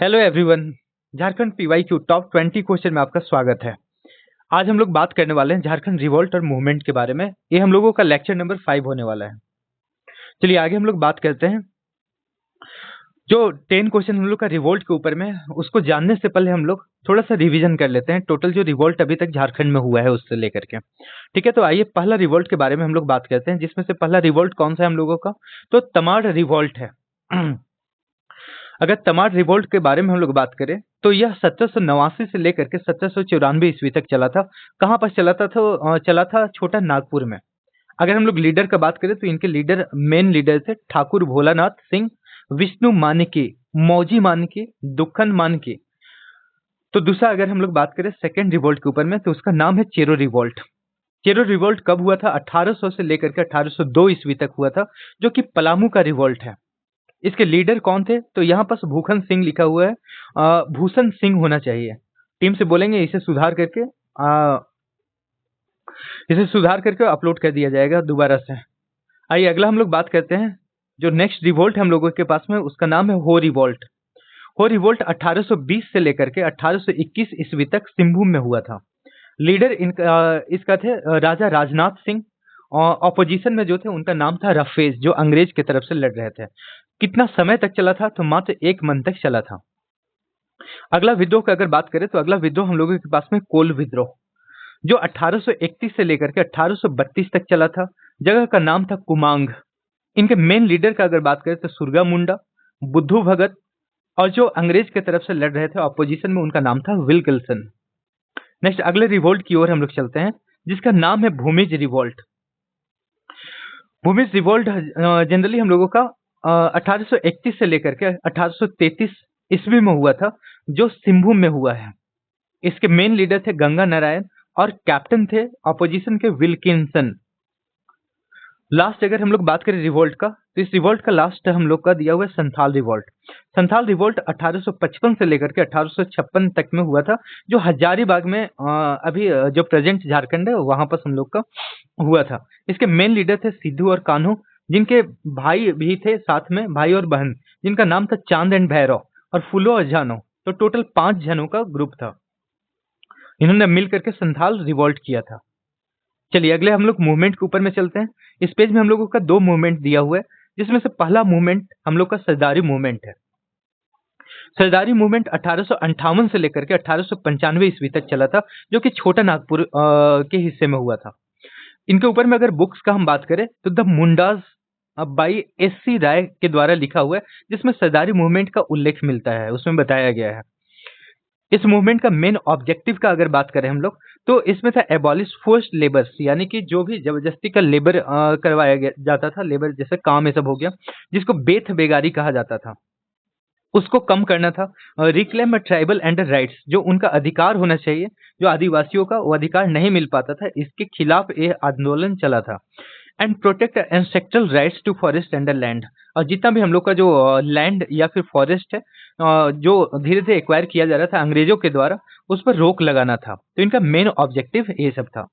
Hello everyone. Jharkhand PYQ top 20 question में आपका स्वागत है। आज हम लोग बात करने वाले हैं झारखंड रिवोल्ट और मूवमेंट के बारे में। ये हम लोगों का लेक्चर नंबर 5 होने वाला है। चलिए आगे हम लोग बात करते हैं। जो 10 क्वेश्चन हम लोग का रिवोल्ट के ऊपर में है, उसको जानने से पहले हम लोग थोड़ा सा रिवीजन कर लेते हैं टोटल जो रिवोल्ट अभी तक झारखंड में हुआ है उससे लेकर के। ठीक है, तो आइए पहला रिवोल्ट के बारे में हम लोग बात करते हैं, जिसमें से पहला रिवोल्ट कौन सा है हम लोगों का, तो तमाड़ रिवोल्ट है। अगर तमाड़ रिवोल्ट के बारे में हम लोग बात करें तो यह 1789 से लेकर के 1794 ईस्वी तक चला था। कहाँ पर चला था? तो चला था छोटा नागपुर में। अगर हम लोग लीडर का बात करें तो इनके लीडर, मेन लीडर थे ठाकुर भोलानाथ सिंह, विष्णु मानकी, मौजी मानकी, दुखन मानकी। तो दूसरा अगर हम लोग बात करें सेकेंड रिवोल्ट के ऊपर में, तो उसका नाम है चेरो रिवोल्ट। चेरो रिवोल्ट कब हुआ था? 1800 से लेकर के 1802 ईस्वी तक हुआ था, जो कि पलामू का रिवोल्ट है। इसके लीडर कौन थे? तो यहाँ पर भूखन सिंह लिखा हुआ है, भूषण सिंह होना चाहिए। टीम से बोलेंगे इसे सुधार करके अपलोड कर दिया जाएगा दोबारा से। आइए अगला हम लोग बात करते हैं। जो नेक्स्ट रिवोल्ट हम लोगों के पास में, उसका नाम है हो रिवोल्ट। हो रिवोल्ट 1820 से लेकर के 1821 ईस्वी तक सिंहभूम में हुआ था। लीडर इसका थे राजा राजनाथ सिंह। ऑपोजिशन में जो थे उनका नाम था रफेज, जो अंग्रेज की तरफ से लड़ रहे थे। कितना समय तक चला था? तो मात्र 1 मंथ तक चला था। अगला विद्रोह का अगर बात करें तो अगला विद्रोह हम लोगों के पास में कोल विद्रोह, जो 1831 से लेकर के 1832 तक चला था। जगह का नाम था कुमांग। इनके मेन लीडर का अगर बात करें तो सुरगा मुंडा, बुद्धू भगत, और जो अंग्रेज की तरफ से लड़ रहे थे ऑपोजिशन में, उनका नाम था विल्किल्सन। नेक्स्ट अगले रिवोल्ट की ओर हम लोग चलते हैं, जिसका नाम है Bhumij revolt. Bhumij revolt generally हम लोगों का 1831 से लेकर के 1833 ईस्वी में हुआ था, जो सिंहभूम में हुआ है। इसके मेन लीडर थे गंगा नारायण और कैप्टन थे ऑपोजिशन के विल्किंसन। लास्ट अगर हम लोग बात करें रिवोल्ट का, तो इस रिवोल्ट का लास्ट हम लोग का दिया हुआ है संथाल रिवोल्ट। संथाल रिवोल्ट 1855 से लेकर के 1856 तक में हुआ था, जो हजारीबाग में अभी जो प्रेजेंट झारखंड है वहां पर हम लोग का हुआ था। इसके मेन लीडर थे सिद्धू और कान्हू, जिनके भाई भी थे साथ में, भाई और बहन, जिनका नाम था चांद एंड भैरव और फुलो और जानो। तो टोटल 5 जनों का ग्रुप था। इन्होंने मिल करके संथाल रिवोल्ट किया था। चलिए अगले हम लोग मूवमेंट के ऊपर में चलते हैं। इस पेज में हम लोगों का 2 मूवमेंट दिया हुआ है, जिसमें से पहला मूवमेंट हम लोग का सरदारी मूवमेंट है। सरदारी मूवमेंट 1858 से लेकर के 1895 ईस्वी तक चला था, जो कि छोटा नागपुर के हिस्से में हुआ था। इनके ऊपर में अगर बुक्स का हम बात करें तो द मुंडाज बाई एस.सी. राय के द्वारा लिखा हुआ है, जिसमें सरदारी मूवमेंट का उल्लेख मिलता है, उसमें बताया गया है। इस मूवमेंट का मेन ऑब्जेक्टिव का अगर बात करें हम लोग, तो इसमें था एबॉलिश फोर्स्ड लेबर्स, यानी कि जो भी जबरदस्ती का लेबर करवाया जाता था, लेबर जैसे काम ये सब हो गया, जिसको बेथ बेगारी कहा जाता था, उसको कम करना था। रिक्लेम ट्राइबल एंड राइट्स, जो उनका अधिकार होना चाहिए, जो आदिवासियों का वो अधिकार नहीं मिल पाता था, इसके खिलाफ ये आंदोलन चला था। And protect ancestral rights to forest and land, और जितना भी हम लोग का जो लैंड या फिर फॉरेस्ट है जो धीरे धीरे एक्वायर किया जा रहा था अंग्रेजों के द्वारा, उस पर रोक लगाना था। तो इनका मेन ऑब्जेक्टिव ये सब था।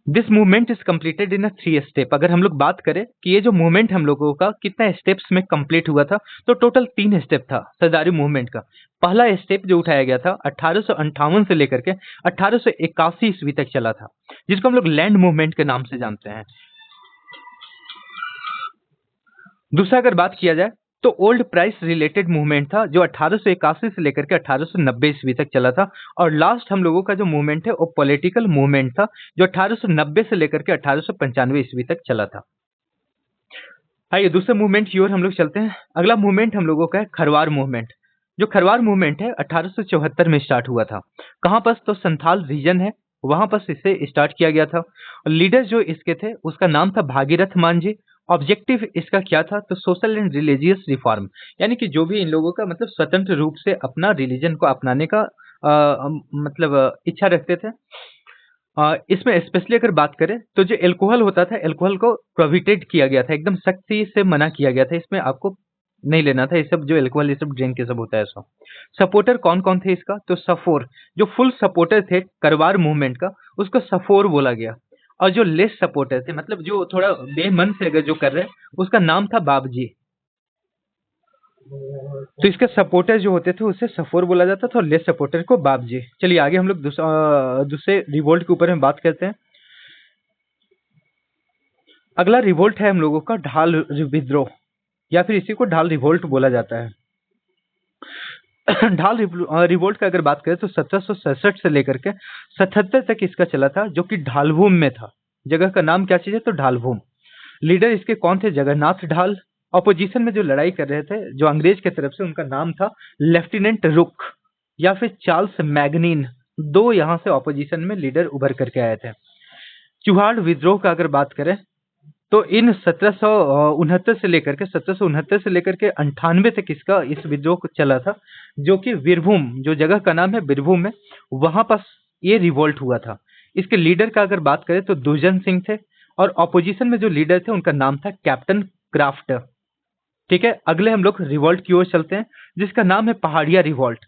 This movement is completed in 3 step. अगर हम लोग बात करें कि ये जो मूवमेंट हम लोगों का कितना स्टेप्स में कंप्लीट हुआ था, तो टोटल 3 स्टेप था सरदारी मूवमेंट का। पहला स्टेप जो उठाया गया था 1858 से लेकर के 1881 ईस्वी तक चला था, जिसको हम लोग लैंड मूवमेंट के नाम से जानते हैं। दूसरा अगर बात किया जाए तो ओल्ड प्राइस रिलेटेड मूवमेंट था, जो 1881 से लेकर के 1890 ईस्वी तक चला था। और लास्ट हम लोगों का जो मूवमेंट है वो पॉलिटिकल मूवमेंट था, जो 1890 से लेकर के 1895 ईस्वी तक चला था। आइए दूसरे मूवमेंट की ओर हम लोग चलते हैं। अगला मूवमेंट हम लोगों का है खरवार मूवमेंट। जो खरवार मूवमेंट है 1874 में स्टार्ट हुआ था। कहाँ पर? तो संथाल रीजन है, वहां पर इसे स्टार्ट किया गया था। लीडर जो इसके थे उसका नाम था भागीरथ मांझी। ऑब्जेक्टिव इसका क्या था? तो सोशल एंड रिलीजियस रिफॉर्म, यानी कि जो भी इन लोगों का मतलब स्वतंत्र रूप से अपना रिलीजन को अपनाने का इच्छा रखते थे। इसमें स्पेशली अगर बात करें तो जो एल्कोहल होता था, एल्कोहल को प्रोहिबिटेड किया गया था, एकदम सख्ती से मना किया गया था। इसमें आपको नहीं लेना था ये सब, जो एल्कोहल ये सब ड्रिंक ये सब होता है सब। सपोर्टर कौन कौन थे इसका? तो सफोर, जो फुल सपोर्टर थे करवार मूवमेंट का, उसको सफोर बोला गया। और जो लेस सपोर्टर थे, मतलब जो थोड़ा बेमन से अगर जो कर रहे हैं, उसका नाम था बाबजी। तो इसके सपोर्टर जो होते थे उसे सफोर बोला जाता था और लेस सपोर्टर को बाबजी। चलिए आगे हम लोग दूसरे रिवोल्ट के ऊपर में बात करते हैं। अगला रिवोल्ट है हम लोगों का ढाल विद्रोह, या फिर इसी को ढाल रिवोल्ट बोला जाता है। ढाल रिवोल्ट का अगर बात करें तो 1767 से लेकर के 77 तक इसका चला था, जो कि ढालभूम में था। जगह का नाम क्या चीज है? तो ढालभूम। लीडर इसके कौन थे? जगन्नाथ ढाल। ऑपोजिशन में जो लड़ाई कर रहे थे जो अंग्रेज की तरफ से, उनका नाम था लेफ्टिनेंट रुक या फिर चार्ल्स मैगनीन। दो यहाँ से ऑपोजिशन में लीडर उभर करके आए थे। चुहाड़ विद्रोह का अगर बात करें तो इन 1769 से लेकर के 1769 से लेकर के 98 तक इसका इस विद्रोह को चला था, जो कि वीरभूम, जो जगह का नाम है वीरभूम में, वहां पर ये रिवोल्ट हुआ था। इसके लीडर का अगर बात करें तो दुर्जन सिंह थे, और ऑपोजिशन में जो लीडर थे उनका नाम था कैप्टन क्राफ्ट। ठीक है, अगले हम लोग रिवोल्ट की ओर चलते हैं, जिसका नाम है पहाड़िया रिवोल्ट।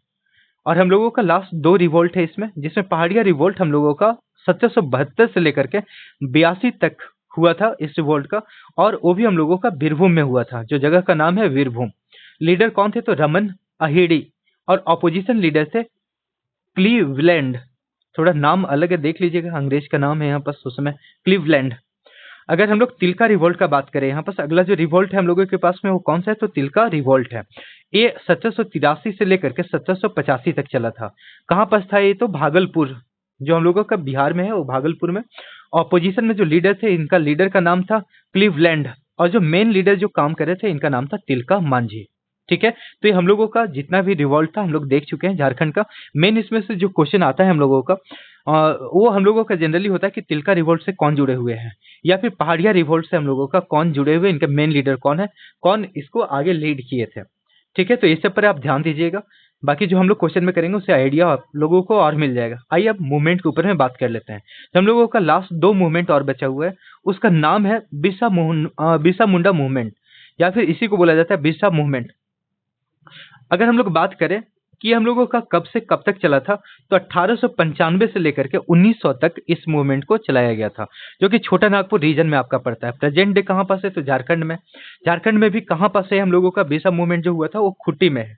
और हम लोगों का लास्ट दो रिवोल्ट है इसमें, जिसमें पहाड़िया रिवोल्ट हम लोगों का 1772 से लेकर के 82 तक हुआ था इस रिवोल्ट का, और वो भी हम लोगों का वीरभूम में हुआ था, जो जगह का नाम है वीरभूम। लीडर कौन थे? तो रमन अहिड़ी। और ऑपोजिशन लीडर थे क्लीवलैंड। थोड़ा नाम अलग है, देख लीजिएगा, अंग्रेज का नाम है यहाँ पर उस समय क्लीवलैंड। अगर हम लोग तिलका रिवोल्ट का बात करें, यहाँ पर अगला जो रिवोल्ट है हम लोगों के पास में वो कौन सा है? तो तिलका रिवोल्ट है। ये 1783 से लेकर के 1785 तक चला था। कहाँ पर था ये? तो भागलपुर, जो हम लोगों का बिहार में है, वो भागलपुर में। ऑपोजिशन में जो लीडर थे, इनका लीडर का नाम था क्लीवलैंड, और जो मेन लीडर जो काम कर रहे थे, इनका नाम था तिलका मांझी। ठीक है, तो ये हम लोगों का जितना भी रिवोल्ट था हम लोग देख चुके हैं झारखंड का। मेन इसमें से जो क्वेश्चन आता है हम लोगों का, वो हम लोगों का जनरली होता है कि तिलका रिवोल्ट से कौन जुड़े हुए हैं, या फिर पहाड़िया रिवोल्ट से हम लोगों का कौन जुड़े हुए, इनके मेन लीडर कौन है, कौन इसको आगे लीड किए थे। ठीक है, तो इस सब पर आप ध्यान दीजिएगा। बाकी जो हम लोग क्वेश्चन में करेंगे उससे आइडिया आप लोगों को और मिल जाएगा। आइए अब मूवमेंट के ऊपर में बात कर लेते हैं। तो हम लोगों का लास्ट दो मूवमेंट और बचा हुआ है, उसका नाम है बिरसा मुंडा मूवमेंट, या फिर इसी को बोला जाता है बिरसा मूवमेंट। अगर हम लोग बात करें कि हम लोगों का कब से कब तक चला था, तो 1895 से लेकर के 1900 तक इस मूवमेंट को चलाया गया था, जो कि छोटा नागपुर रीजन में आपका पड़ता है। प्रेजेंट डे कहाँ पास है? तो झारखंड में। झारखंड में भी कहाँ पास है हम लोगों का बिरसा मूवमेंट जो हुआ था, वो खुट्टी में है।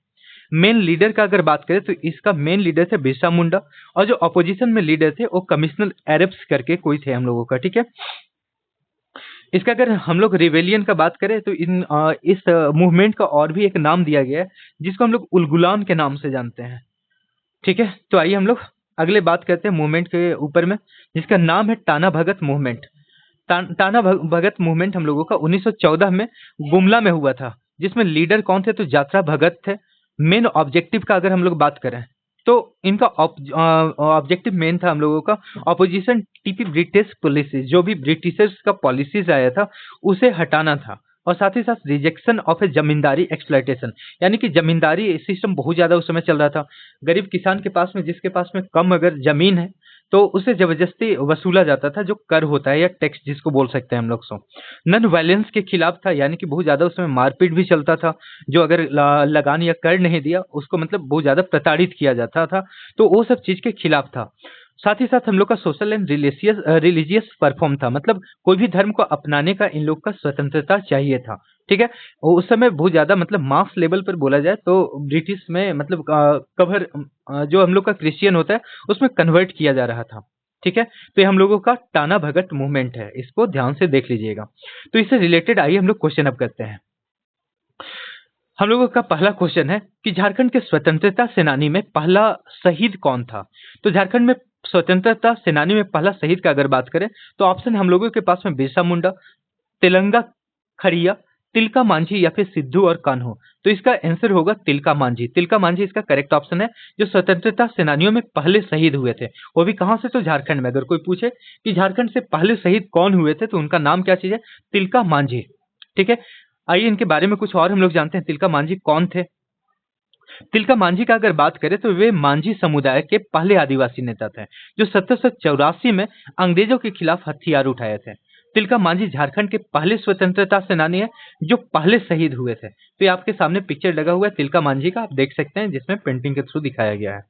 मेन लीडर का अगर बात करें तो इसका मेन लीडर थे बिरसा मुंडा, और जो अपोजिशन में लीडर थे वो कमिश्नर एरप्स करके कोई थे हम लोगों का। ठीक है, इसका अगर हम लोग रिवेलियन का बात करें तो इस मूवमेंट का और भी एक नाम दिया गया है, जिसको हम लोग उलगुलान के नाम से जानते हैं। ठीक है, तो आइए हम लोग अगले बात करते हैं मूवमेंट के ऊपर में, जिसका नाम है टाना भगत मूवमेंट। टाना भगत मूवमेंट हम लोगों का 1914 में गुमला में हुआ था, जिसमें लीडर कौन थे? तो यात्रा भगत थे। मेन ऑब्जेक्टिव का अगर हम लोग बात करें तो इनका ऑब्जेक्टिव मेन था हम लोगों का ऑपोजिशन टीपी ब्रिटिश पॉलिसी, जो भी ब्रिटिशर्स का पॉलिसीज आया था उसे हटाना था, और साथ ही साथ rejection of A zamindari exploitation, यानी कि जमींदारी सिस्टम बहुत ज्यादा उस समय चल रहा था। गरीब किसान के पास में, जिसके पास में कम अगर जमीन है, तो उसे जबरदस्ती वसूला जाता था, जो कर होता है या टैक्स जिसको बोल सकते हैं हम लोग। सो नॉन वायलेंस के खिलाफ था, यानी कि बहुत ज्यादा उसमें मारपीट भी चलता था। जो अगर लगान या कर नहीं दिया उसको मतलब बहुत ज्यादा प्रताड़ित किया जाता था, तो वो सब चीज के खिलाफ था। साथ ही साथ हम लोग का सोशल एंड रिलीजियस परफॉर्म था, मतलब कोई भी धर्म को अपनाने का इन लोग का स्वतंत्रता चाहिए था। ठीक है, उस समय बहुत ज्यादा मतलब मास लेवल पर बोला जाए तो ब्रिटिश में मतलब कवर जो हम लोग का क्रिश्चियन होता है उसमें कन्वर्ट किया जा रहा था। ठीक है, तो ये हम लोगों का टाना भगत मूवमेंट है, इसको ध्यान से देख लीजिएगा। तो इससे रिलेटेड आइए हम लोग क्वेश्चन अब करते हैं। हम लोगों का पहला क्वेश्चन है कि झारखंड के स्वतंत्रता सेनानी में पहला शहीद कौन था? तो झारखंड में स्वतंत्रता सेनानी में पहला शहीद का अगर बात करें तो ऑप्शन हम लोगों के पास में बिरसा मुंडा, तिलंगा खड़िया, तिलका मांझी या फिर सिद्धू और कान्हो। तो इसका आंसर होगा तिलका मांझी। तिलका मांझी इसका करेक्ट ऑप्शन है, जो स्वतंत्रता सेनानियों में पहले शहीद हुए थे, वो भी कहां से? तो झारखंड में। अगर कोई पूछे कि झारखंड से पहले शहीद कौन हुए थे तो उनका नाम क्या चीज है? तिलका मांझी। ठीक है, आइए इनके बारे में कुछ और हम लोग जानते हैं। तिलका मांझी कौन थे? तिलका मांझी का अगर बात करें तो वे मांझी समुदाय के पहले आदिवासी नेता थे, जो 1784 में अंग्रेजों के खिलाफ हथियार उठाए थे। तिलका मांझी झारखंड के पहले स्वतंत्रता सेनानी है जो पहले शहीद हुए थे। तो ये आपके सामने पिक्चर लगा हुआ है तिलका मांझी का, आप देख सकते हैं, जिसमें पेंटिंग के थ्रू दिखाया गया है।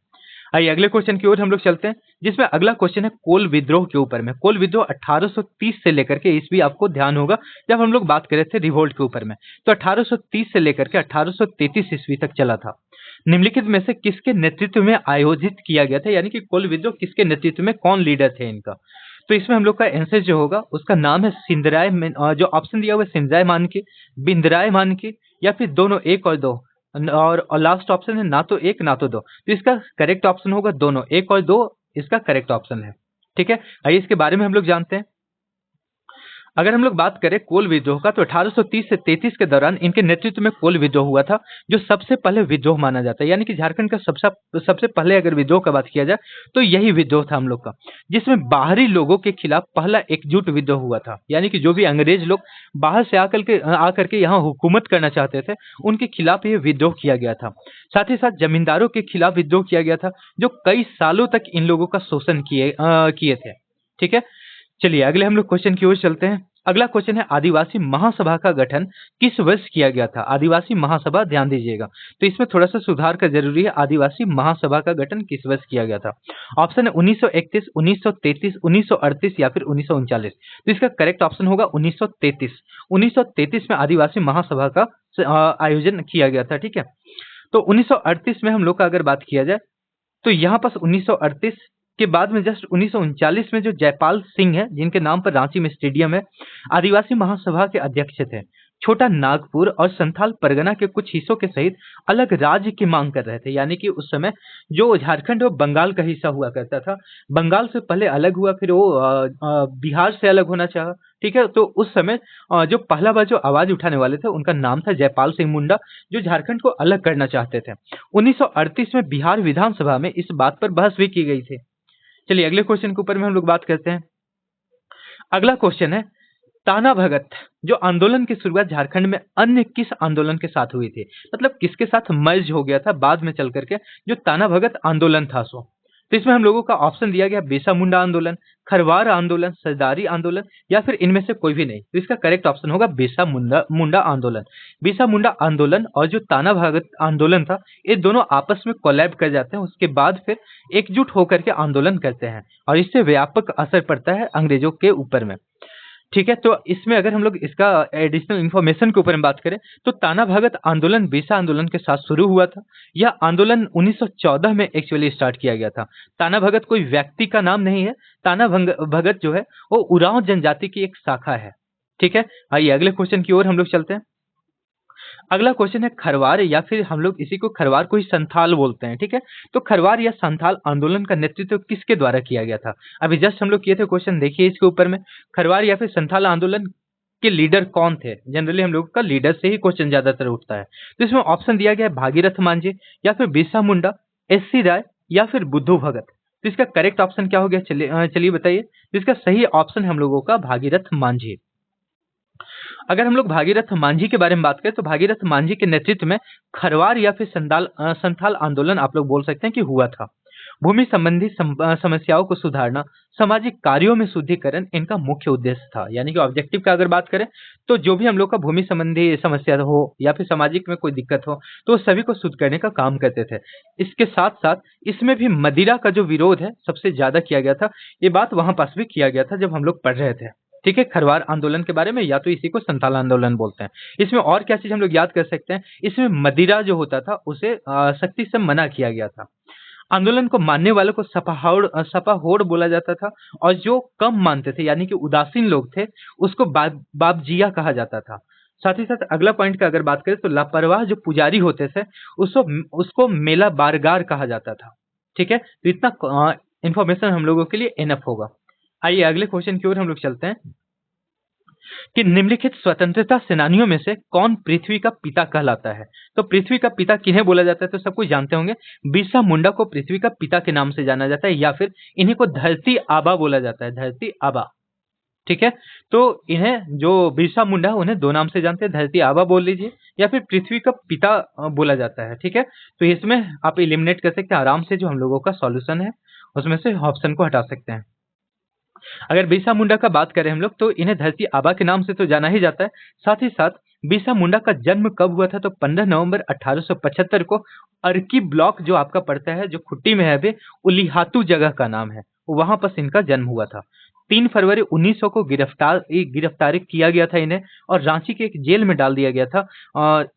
आइए अगले क्वेश्चन की ओर हम लोग चलते हैं, जिसमें अगला क्वेश्चन है कोल विद्रोह के ऊपर में। कोल विद्रोह 1830 से लेकर के ईस्वी, आपको ध्यान होगा जब हम लोग बात कर रहे थे रिवोल्ट के ऊपर में, तो 1830 से लेकर के 1833 ईस्वी तक चला था। निम्नलिखित में से किसके नेतृत्व में आयोजित किया गया था, यानी कि कोल विद्रोह किसके नेतृत्व में, कौन लीडर थे इनका? तो इसमें हम लोग का आंसर जो होगा उसका नाम है सिंधराय, जो ऑप्शन दिया हुआ है सिंधराय मानके, बिंदराय मानके, या फिर दोनों, एक और दो, और लास्ट ऑप्शन है ना तो एक ना तो दो। तो इसका करेक्ट ऑप्शन होगा दोनों, एक और दो इसका करेक्ट ऑप्शन है। ठीक है, आइए इसके बारे में हम लोग जानते हैं। अगर हम लोग बात करें कोल विद्रोह का, तो 1830 से 33 के दौरान इनके नेतृत्व में कोल विद्रोह हुआ था, जो सबसे पहले विद्रोह माना जाता है, यानी कि झारखंड का सबसे पहले अगर विद्रोह का बात किया जाए तो यही विद्रोह था हम लोग का, जिसमें बाहरी लोगों के खिलाफ पहला एकजुट विद्रोह हुआ था। यानी कि जो भी अंग्रेज लोग बाहर से आकर के यहाँ हुकूमत करना चाहते थे, उनके खिलाफ ये विद्रोह किया गया था। साथ ही साथ जमींदारों के खिलाफ विद्रोह किया गया था, जो कई सालों तक इन लोगों का शोषण किए थे। ठीक है, चलिए अगले हम लोग क्वेश्चन की ओर चलते हैं। अगला क्वेश्चन है आदिवासी महासभा का गठन किस वर्ष किया गया था? आदिवासी महासभा, ध्यान दीजिएगा, तो इसमें थोड़ा सा सुधार का जरूरी है। आदिवासी महासभा का गठन किस वर्ष किया गया था? ऑप्शन है 1931, 1933, 1938 या फिर 1939। तो इसका करेक्ट ऑप्शन होगा 1933। 1933 में आदिवासी महासभा का आयोजन किया गया था। ठीक है, तो 1938 में हम लोग का अगर बात किया जाए, तो यहाँ पास 1938 के बाद में जस्ट 1939 में जो जयपाल सिंह है, जिनके नाम पर रांची में स्टेडियम है, आदिवासी महासभा के अध्यक्ष थे। छोटा नागपुर और संथाल परगना के कुछ हिस्सों के सहित अलग राज्य की मांग कर रहे थे। यानी कि उस समय जो झारखंड वो बंगाल का हिस्सा हुआ करता था, बंगाल से पहले अलग हुआ, फिर वो बिहार से अलग होना चाहा। ठीक है, तो उस समय जो पहला बार जो आवाज उठाने वाले थे, उनका नाम था जयपाल सिंह मुंडा, जो झारखंड को अलग करना चाहते थे। 1938 में बिहार विधानसभा में इस बात पर बहस भी की गई थी। चलिए अगले क्वेश्चन के ऊपर में हम लोग बात करते हैं। अगला क्वेश्चन है ताना भगत जो आंदोलन की शुरुआत झारखंड में अन्य किस आंदोलन के साथ हुई थी? मतलब किसके साथ मर्ज हो गया था बाद में चल करके जो ताना भगत आंदोलन था सो? तो इसमें हम लोगों का ऑप्शन दिया गया बिरसा मुंडा आंदोलन, खरवार आंदोलन, सरदारी आंदोलन, या फिर इनमें से कोई भी नहीं। तो इसका करेक्ट ऑप्शन होगा बिरसा मुंडा आंदोलन। बिरसा मुंडा आंदोलन और जो ताना भगत आंदोलन था, ये दोनों आपस में कोलैब कर जाते हैं, उसके बाद फिर एकजुट होकर के आंदोलन करते हैं, और इससे व्यापक असर पड़ता है अंग्रेजों के ऊपर में। ठीक है, तो इसमें अगर हम लोग इसका एडिशनल इन्फॉर्मेशन के ऊपर में बात करें, तो ताना भगत आंदोलन बिरसा आंदोलन के साथ शुरू हुआ था। यह आंदोलन 1914 में एक्चुअली स्टार्ट किया गया था। ताना भगत कोई व्यक्ति का नाम नहीं है, ताना भगत जो है वो उरांव जनजाति की एक शाखा है। ठीक है, आइए अगले क्वेश्चन की ओर हम लोग चलते हैं। अगला क्वेश्चन है खरवार, या फिर हम लोग इसी को खरवार को ही संथाल बोलते हैं। ठीक है, तो खरवार या संथाल आंदोलन का नेतृत्व किसके द्वारा किया गया था? अभी जस्ट हम लोग किए थे क्वेश्चन, देखिए इसके ऊपर में खरवार या फिर संथाल आंदोलन के लीडर कौन थे? जनरली हम लोग का लीडर से ही क्वेश्चन ज्यादातर उठता है। तो इसमें ऑप्शन दिया गया है भागीरथ मांझी, या फिर बिरसा मुंडा, एस.सी. राय, या फिर बुद्धू भगत। तो इसका करेक्ट ऑप्शन क्या हो गया? चलिए बताइए। तो इसका सही ऑप्शन है हम लोगों का भागीरथ मांझी। अगर हम लोग भागीरथ मांझी के बारे में बात करें, तो भागीरथ मांझी के नेतृत्व में खरवार या फिर संथाल आंदोलन आप लोग बोल सकते हैं कि हुआ था। भूमि संबंधी समस्याओं को सुधारना, सामाजिक कार्यों में शुद्धिकरण इनका मुख्य उद्देश्य था। यानी कि ऑब्जेक्टिव का अगर बात करें, तो जो भी हम लोग का भूमि संबंधी समस्या हो या फिर सामाजिक में कोई दिक्कत हो, तो सभी को शुद्ध करने का काम करते थे। इसके साथ साथ इसमें भी मदिरा का जो विरोध है सबसे ज्यादा किया गया था। ये बात वहां पास भी किया गया था जब हम लोग पढ़ रहे थे। ठीक है, खरवार आंदोलन के बारे में, या तो इसी को संथाल आंदोलन बोलते हैं। इसमें और क्या चीज हम लोग याद कर सकते हैं? इसमें मदिरा जो होता था उसे सख्ती से मना किया गया था। आंदोलन को मानने वालों को सपाहोड़ बोला जाता था, और जो कम मानते थे यानी कि उदासीन लोग थे उसको बाबजिया कहा जाता था। साथ ही साथ अगला पॉइंट का अगर बात करें, तो लापरवाह जो पुजारी होते थे उसको मेला बारगार कहा जाता था। ठीक है, तो इतना इंफॉर्मेशन हम लोगों के लिए इनफ होगा। आइए अगले क्वेश्चन की ओर हम लोग चलते हैं कि निम्नलिखित स्वतंत्रता सेनानियों में से कौन पृथ्वी का पिता कहलाता है? तो पृथ्वी का पिता किन्हें बोला जाता है? तो सब कुछ जानते होंगे, बिरसा मुंडा को पृथ्वी का पिता के नाम से जाना जाता है, या फिर इन्हीं को धरती आबा बोला जाता है, धरती आबा। ठीक है, तो इन्हें जो बिरसा मुंडा है उन्हें दो नाम से जानते हैं, धरती आबा बोल लीजिए या फिर पृथ्वी का पिता बोला जाता है। ठीक है, तो इसमें आप इलिमिनेट कर सकते हैं आराम से, जो हम लोगों का सॉल्यूशन है उसमें से ऑप्शन को हटा सकते हैं। अगर बिरसा मुंडा का बात करें हम लोग, तो इन्हें धरती आबा के नाम से तो जाना ही जाता है। साथ ही साथ बिरसा मुंडा का जन्म कब हुआ था? तो 15 नवंबर 1875 को अर्की ब्लॉक जो आपका पड़ता है, जो खुट्टी में है अभी, उलिहातू जगह का नाम है, वहां पर इनका जन्म हुआ था। 3 फरवरी 1900 को गिरफ्तार किया गया था इन्हें और रांची के एक जेल में डाल दिया गया था।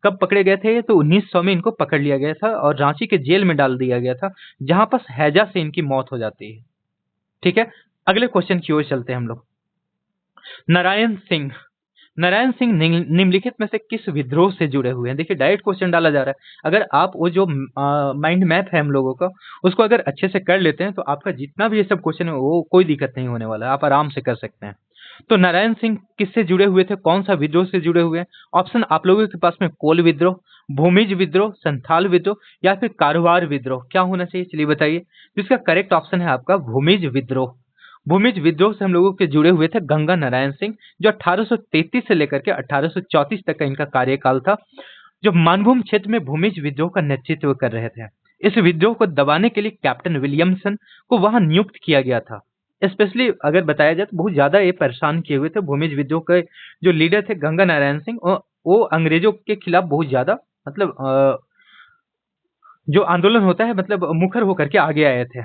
कब पकड़े गए थे? तो 1900 में इनको पकड़ लिया गया था और रांची के जेल में डाल दिया गया था, जहां पर हैजा से इनकी मौत हो जाती है। ठीक है, अगले क्वेश्चन की ओर चलते हैं हम लोग। नारायण सिंह। नारायण सिंह निम्नलिखित में से किस विद्रोह से जुड़े हुए हैं? देखिए, डायरेक्ट क्वेश्चन डाला जा रहा है। अगर आप वो जो माइंड मैप है हम लोगों का, उसको अगर अच्छे से कर लेते हैं तो आपका जितना भी ये सब क्वेश्चन है वो कोई दिक्कत नहीं होने वाला है, आप आराम से कर सकते हैं। तो नारायण सिंह किससे जुड़े हुए थे? कौन सा विद्रोह से जुड़े हुए हैं? ऑप्शन आप लोगों के पास में कोल विद्रोह, भूमिज विद्रोह, संथाल विद्रोह या फिर कारवार विद्रोह। क्या होना चाहिए चलिए बताइए। तो इसका करेक्ट ऑप्शन है आपका भूमिज विद्रोह। भूमिज विद्रोह से हम लोगों के जुड़े हुए थे गंगा नारायण सिंह, जो 1833 से लेकर के 1834 तक का इनका कार्यकाल था, जो मानभूम क्षेत्र में भूमिज विद्रोह का नेतृत्व कर रहे थे। इस विद्रोह को दबाने के लिए कैप्टन विलियमसन को वहां नियुक्त किया गया था। स्पेशली अगर बताया जाए तो बहुत ज्यादा ये परेशान किए हुए थे भूमिज विद्रोह के जो लीडर थे गंगा नारायण सिंह, वो अंग्रेजों के खिलाफ बहुत ज्यादा मतलब जो आंदोलन होता है मतलब मुखर होकर के आगे आए थे।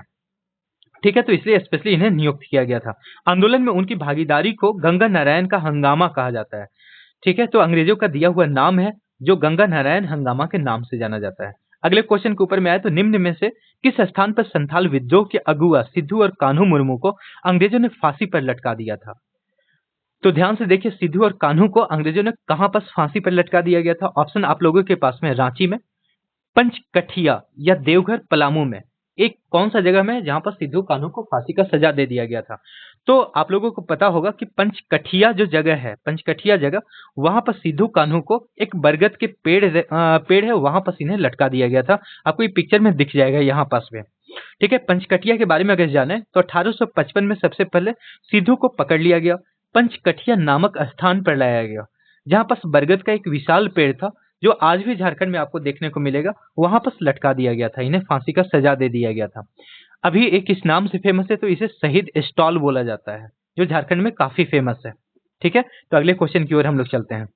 ठीक है, तो इसलिए स्पेशली इन्हें नियुक्त किया गया था। आंदोलन में उनकी भागीदारी को गंगा नारायण का हंगामा कहा जाता है। ठीक है, तो अंग्रेजों का दिया हुआ नाम है जो गंगा नारायण हंगामा के नाम से जाना जाता है। अगले क्वेश्चन के ऊपर में आए तो निम्न में से किस स्थान पर संथाल विद्रोह के अगुआ सिद्धू और कान्हू मुर्मू को अंग्रेजों ने फांसी पर लटका दिया था? तो ध्यान से देखिए, सिद्धू और कान्हू को अंग्रेजों ने कहां पर फांसी पर लटका दिया गया था? ऑप्शन आप लोगों के पास में रांची में, पंचकठिया या देवघर पलामू में। एक कौन सा जगह में जहां पर सिद्धू कान्हू को फांसी का सजा दे दिया गया था? तो आप लोगों को पता होगा कि पंचकठिया जो जगह है, पंचकठिया जगह, वहां पर सिद्धू कान्हू को एक बरगद के पेड़ है, वहां पर इन्हें लटका दिया गया था। आपको ये पिक्चर में दिख जाएगा यहाँ पास में। ठीक है, पंचकठिया के बारे में अगर जाने तो 1855 में सबसे पहले सिद्धू को पकड़ लिया गया, पंचकठिया नामक स्थान पर लाया गया, जहां पर बरगद का एक विशाल पेड़ था जो आज भी झारखंड में आपको देखने को मिलेगा। वहां पर लटका दिया गया था, इन्हें फांसी का सजा दे दिया गया था। अभी एक इस नाम से फेमस है, तो इसे शहीद स्टॉल बोला जाता है, जो झारखंड में काफी फेमस है। ठीक है, तो अगले क्वेश्चन की ओर हम लोग चलते हैं।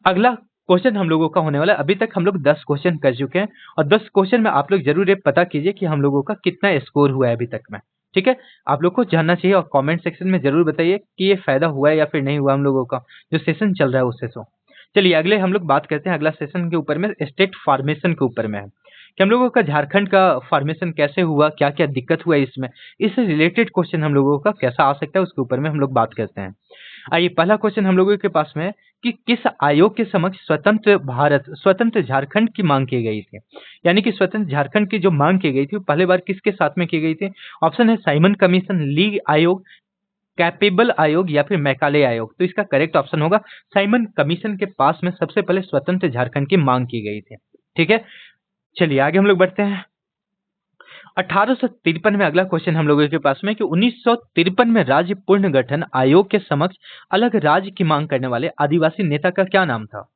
अगला क्वेश्चन हम लोगों का होने वाला है, अभी तक हम लोग 10 क्वेश्चन कर चुके हैं और 10 क्वेश्चन में आप लोग जरूर ये पता कीजिए कि हम लोगों का कितना स्कोर हुआ है अभी तक में। ठीक है, आप लोग को जानना चाहिए और कमेंट सेक्शन में जरूर बताइए कि ये फायदा हुआ है या फिर नहीं हुआ हम लोगों का, जो सेशन चल रहा है उससे। सो चलिए अगले हम लोग बात करते हैं, अगला सेशन के ऊपर में स्टेट फॉर्मेशन के ऊपर में है कि हम लोगों का झारखंड का फॉर्मेशन कैसे हुआ, क्या क्या दिक्कत हुआ इसमें, इससे रिलेटेड क्वेश्चन हम लोगों का कैसा आ सकता है उसके ऊपर में हम लोग बात करते हैं। आइए, पहला क्वेश्चन हम लोगों के पास में है कि किस आयोग के समक्ष स्वतंत्र झारखंड की मांग की गई थी? यानी कि स्वतंत्र झारखंड की जो मांग की गई थी वो पहले बार किसके साथ में की गई थी? ऑप्शन है साइमन कमीशन, लीग आयोग, कैपेबल आयोग या फिर मैकाले आयोग। तो इसका करेक्ट ऑप्शन होगा साइमन कमीशन के पास में सबसे पहले स्वतंत्र झारखंड की मांग की गई थी। ठीक है, चलिए आगे हम लोग बढ़ते हैं। 1853 में अगला क्वेश्चन हम लोगों के पास में कि 1953 में राज्य पुनर्गठन आयोग के समक्ष अलग राज्य की मांग करने वाले आदिवासी नेता का क्या नाम था?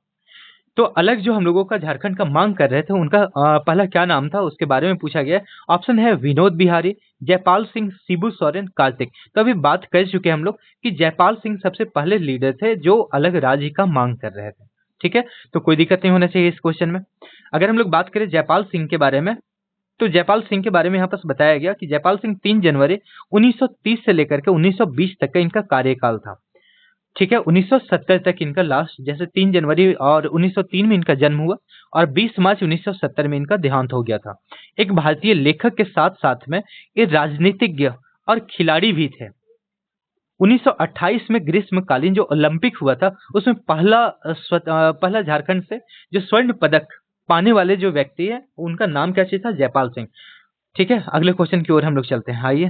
तो अलग जो हम लोगों का झारखंड का मांग कर रहे थे उनका पहला क्या नाम था उसके बारे में पूछा गया है। ऑप्शन है विनोद बिहारी, जयपाल सिंह, शिबू सोरेन, कार्तिक। तो अभी बात कर चुके हम लोग कि जयपाल सिंह सबसे पहले लीडर थे जो अलग राज्य का मांग कर रहे थे। ठीक है, तो कोई दिक्कत नहीं होना चाहिए इस क्वेश्चन में। अगर हम लोग बात करें जयपाल सिंह के बारे में, तो जयपाल सिंह के बारे में यहाँ पर बताया गया कि जयपाल सिंह 3 जनवरी 1930 से लेकर के 1920 तक का इनका कार्यकाल था। ठीक है, 1970 तक इनका लास्ट, जैसे 3 जनवरी और 1903 में इनका जन्म हुआ और 20 मार्च 1970 में इनका देहांत हो गया था। एक भारतीय लेखक के साथ साथ में ये राजनीतिज्ञ और खिलाड़ी भी थे। 1928 में ग्रीष्मकालीन जो ओलंपिक हुआ था उसमें पहला झारखंड से जो स्वर्ण पदक पाने वाले जो व्यक्ति है उनका नाम क्या था? जयपाल सिंह। ठीक है, अगले क्वेश्चन की ओर हम लोग चलते हैं। आइए,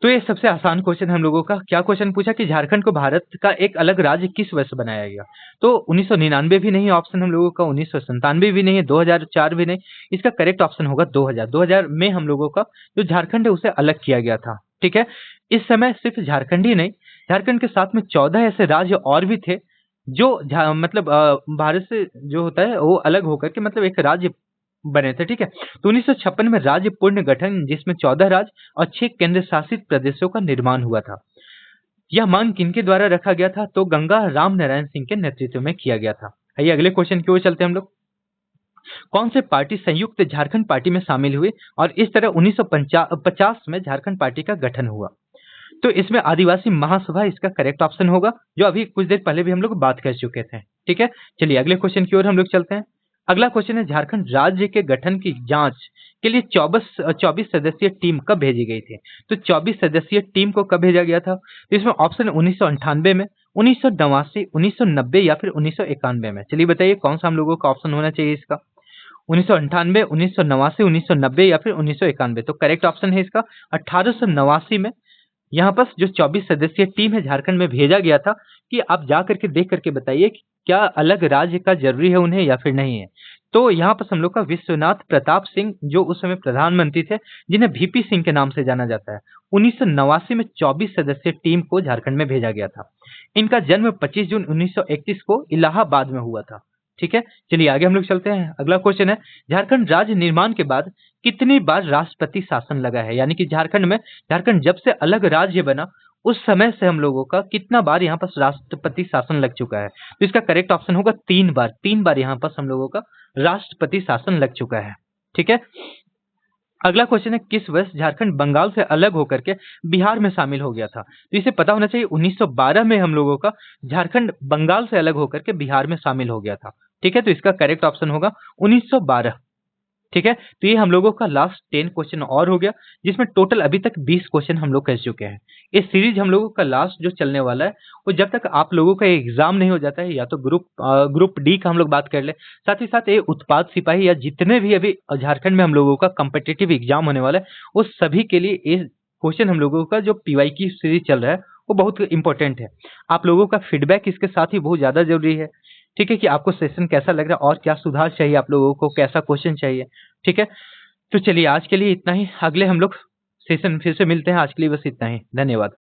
तो ये सबसे आसान क्वेश्चन हम लोगों का क्या क्वेश्चन पूछा कि झारखंड को भारत का एक अलग राज्य किस वर्ष बनाया गया? तो 1999 भी नहीं ऑप्शन हम लोगों का, 1997 भी नहीं है, 2004 भी नहीं। इसका करेक्ट ऑप्शन होगा 2000 में हम लोगों का जो झारखंड है उसे अलग किया गया था। ठीक है, इस समय सिर्फ झारखंड ही नहीं, झारखंड के साथ में 14 ऐसे राज्य और भी थे जो मतलब भारत से जो होता है वो अलग होकर के मतलब एक राज्य बने थे। ठीक है, तो 1956 में राज्य पुनर्गठन जिसमें 14 राज्य और 6 केंद्र शासित प्रदेशों का निर्माण हुआ था। यह मांग किनके द्वारा रखा गया था? तो गंगा राम नारायण सिंह के नेतृत्व में किया गया था। आइए अगले क्वेश्चन की ओर चलते हैं हम लोग। कौन से पार्टी संयुक्त झारखंड पार्टी में शामिल हुए और इस तरह 1950 में झारखंड पार्टी का गठन हुआ? तो इसमें आदिवासी महासभा इसका करेक्ट ऑप्शन होगा, जो अभी कुछ देर पहले भी हम लोग बात कर चुके थे। ठीक है, चलिए अगले क्वेश्चन की ओर हम लोग चलते हैं। अगला क्वेश्चन है, झारखंड राज्य के गठन की जांच के लिए 24 सदस्यीय टीम कब भेजी गई थी? तो 24 सदस्यीय टीम को कब भेजा गया था? तो इसमें ऑप्शन 1998 में, 1989, 1990 या फिर 1991 में। चलिए बताइए कौन सा हम लोगों का ऑप्शन होना चाहिए इसका? 1998, 1989, 1990 या फिर 1991। तो करेक्ट ऑप्शन है इसका 1889 में। यहाँ पर जो 24 सदस्यीय टीम है झारखंड में भेजा गया था कि आप जा करके देख करके बताइए कि क्या अलग राज्य का जरूरी है उन्हें या फिर नहीं है। तो यहाँ पर हम लोग का विश्वनाथ प्रताप सिंह, जो उस समय प्रधानमंत्री थे, जिन्हें वीपी सिंह के नाम से जाना जाता है, 1989 में 24 सदस्यीय टीम को झारखंड में भेजा गया था। इनका जन्म 25 जून 1931 को इलाहाबाद में हुआ था। ठीक है, चलिए आगे हम लोग चलते हैं। अगला क्वेश्चन है, झारखंड राज्य निर्माण के बाद कितनी बार राष्ट्रपति शासन लगा है? यानी कि झारखंड जब से अलग राज्य बना उस समय से हम लोगों का कितना बार यहाँ पर राष्ट्रपति शासन लग चुका है? तो इसका करेक्ट ऑप्शन होगा 3 बार। 3 बार यहाँ पर हम लोगों का राष्ट्रपति शासन लग चुका है। ठीक है, अगला क्वेश्चन है, किस वर्ष झारखंड बंगाल से अलग होकर के बिहार में शामिल हो गया था? तो इसे पता होना चाहिए, 1912 में हम लोगों का झारखंड बंगाल से अलग होकर के बिहार में शामिल हो गया था। ठीक है, तो इसका करेक्ट ऑप्शन होगा 1912। ठीक है, तो ये हम लोगों का लास्ट 10 क्वेश्चन और हो गया, जिसमें टोटल अभी तक 20 क्वेश्चन हम लोग कर चुके हैं। इस सीरीज हम लोगों का लास्ट जो चलने वाला है, वो जब तक आप लोगों का एग्जाम नहीं हो जाता है, या तो ग्रुप डी का हम लोग बात कर ले, साथ ही साथ ये उत्पाद सिपाही या जितने भी अभी झारखंड में हम लोगों का कॉम्पिटिटिव एग्जाम होने वाला है, उस सभी के लिए ये क्वेश्चन हम लोगों का जो पीवाई की सीरीज चल रहा है वो बहुत इंपॉर्टेंट है। आप लोगों का फीडबैक इसके साथ ही बहुत ज्यादा जरूरी है। ठीक है, कि आपको सेशन कैसा लग रहा है और क्या सुधार चाहिए, आप लोगों को कैसा क्वेश्चन चाहिए। ठीक है, तो चलिए आज के लिए इतना ही। अगले हम लोग सेशन फिर से मिलते हैं। आज के लिए बस इतना ही। धन्यवाद।